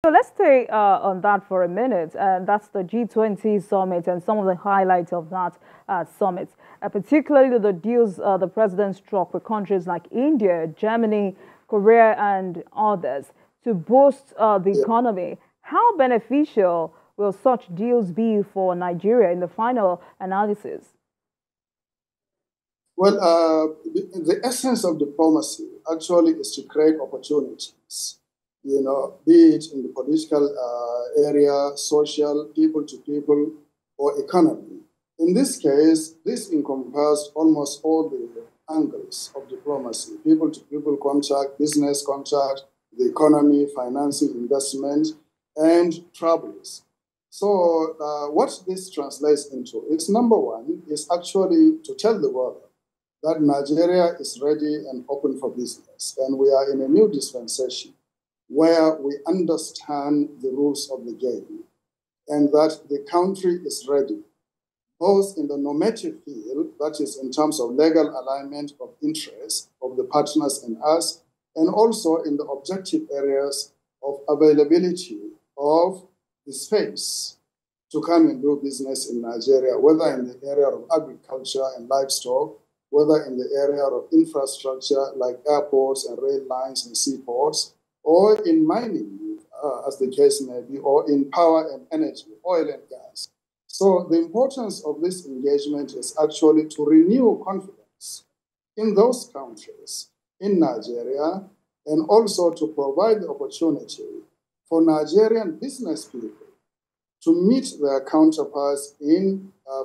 So let's stay on that for a minute, and that's the G20 summit and some of the highlights of that summit, particularly the deals the president struck with countries like India, Germany, Korea, and others to boost the Yeah. economy. How beneficial will such deals be for Nigeria in the final analysis? Well, the essence of diplomacy actually is to create opportunities, be it in the political area, social, people to people, or economy. In this case, this encompasses almost all the angles of diplomacy, people to people contact, business contact, the economy, financing, investment, and travels. So what this translates into is number one is actually to tell the world that Nigeria is ready and open for business. And we are in a new dispensation where we understand the rules of the game and that the country is ready, both in the normative field, that is in terms of legal alignment of interests of the partners and us, and also in the objective areas of availability of the space to come and do business in Nigeria, whether in the area of agriculture and livestock, whether in the area of infrastructure like airports and rail lines and seaports, or in mining, as the case may be, or in power and energy, oil and gas. So the importance of this engagement is actually to renew confidence in those countries, in Nigeria, and also to provide the opportunity for Nigerian business people to meet their counterparts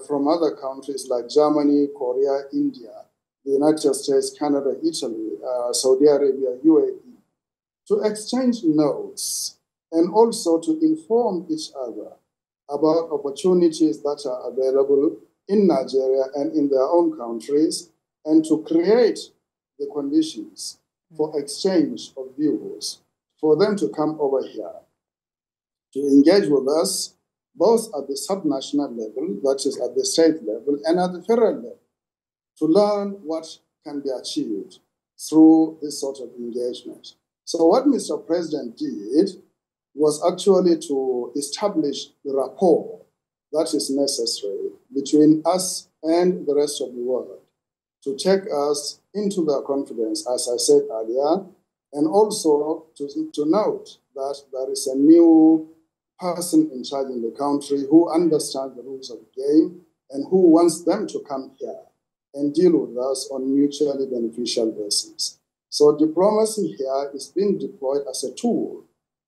from other countries like Germany, Korea, India, the United States, Canada, Italy, Saudi Arabia, UAE, to exchange notes and also to inform each other about opportunities that are available in Nigeria and in their own countries, and to create the conditions for exchange of views, for them to come over here, to engage with us, both at the subnational level, that is at the state level, and at the federal level, to learn what can be achieved through this sort of engagement. So what Mr. President did was actually to establish the rapport that is necessary between us and the rest of the world to take us into their confidence, as I said earlier, and also to note that there is a new person in charge in the country who understands the rules of the game and who wants them to come here and deal with us on mutually beneficial basis. So diplomacy here is being deployed as a tool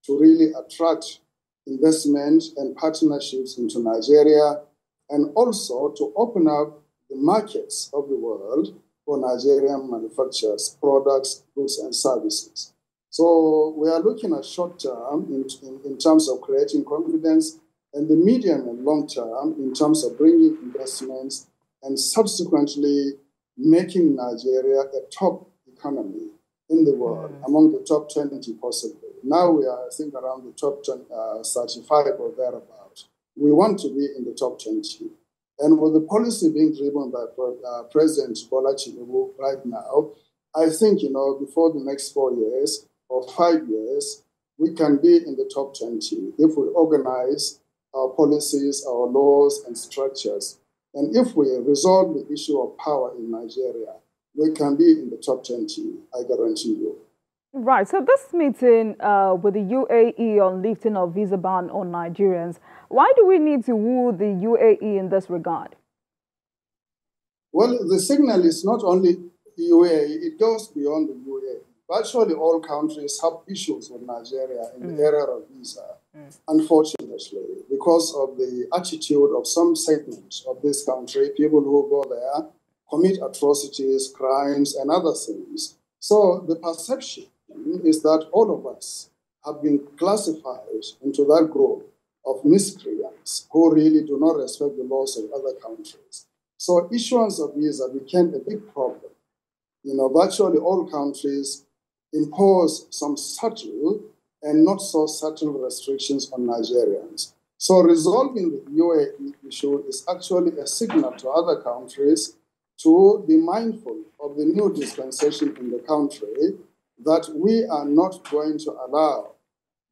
to really attract investment and partnerships into Nigeria, and also to open up the markets of the world for Nigerian manufacturers, products, goods, and services. So we are looking at short term in terms of creating confidence, and the medium and long term in terms of bringing investments and subsequently making Nigeria a top economy in the world, among the top 20 possibly. Now we are, I think, around the top 35 or thereabout. We want to be in the top 20. And with the policy being driven by President Bola Tinubu right now, I think, before the next 4 years or 5 years, we can be in the top 20 if we organize our policies, our laws, and structures. And if we resolve the issue of power in Nigeria, we can be in the top 20, I guarantee you. Right. So this meeting with the UAE on lifting of visa ban on Nigerians, why do we need to woo the UAE in this regard? Well, the signal is not only the UAE, it goes beyond the UAE. Virtually all countries have issues with Nigeria in the area of visa, unfortunately, because of the attitude of some segments of this country, people who go there, commit atrocities, crimes, and other things. So the perception is that all of us have been classified into that group of miscreants who really do not respect the laws of other countries. So issuance of visa became a big problem. Virtually all countries impose some subtle and not so subtle restrictions on Nigerians. So resolving the UAE issue is actually a signal to other countries to be mindful of the new dispensation in the country, that we are not going to allow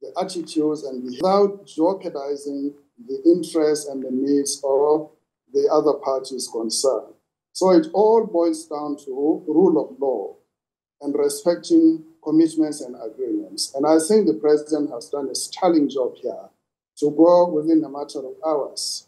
the attitudes, and without jeopardizing the interests and the needs of the other parties concerned. So it all boils down to rule of law and respecting commitments and agreements. And I think the president has done a sterling job here to go within a matter of hours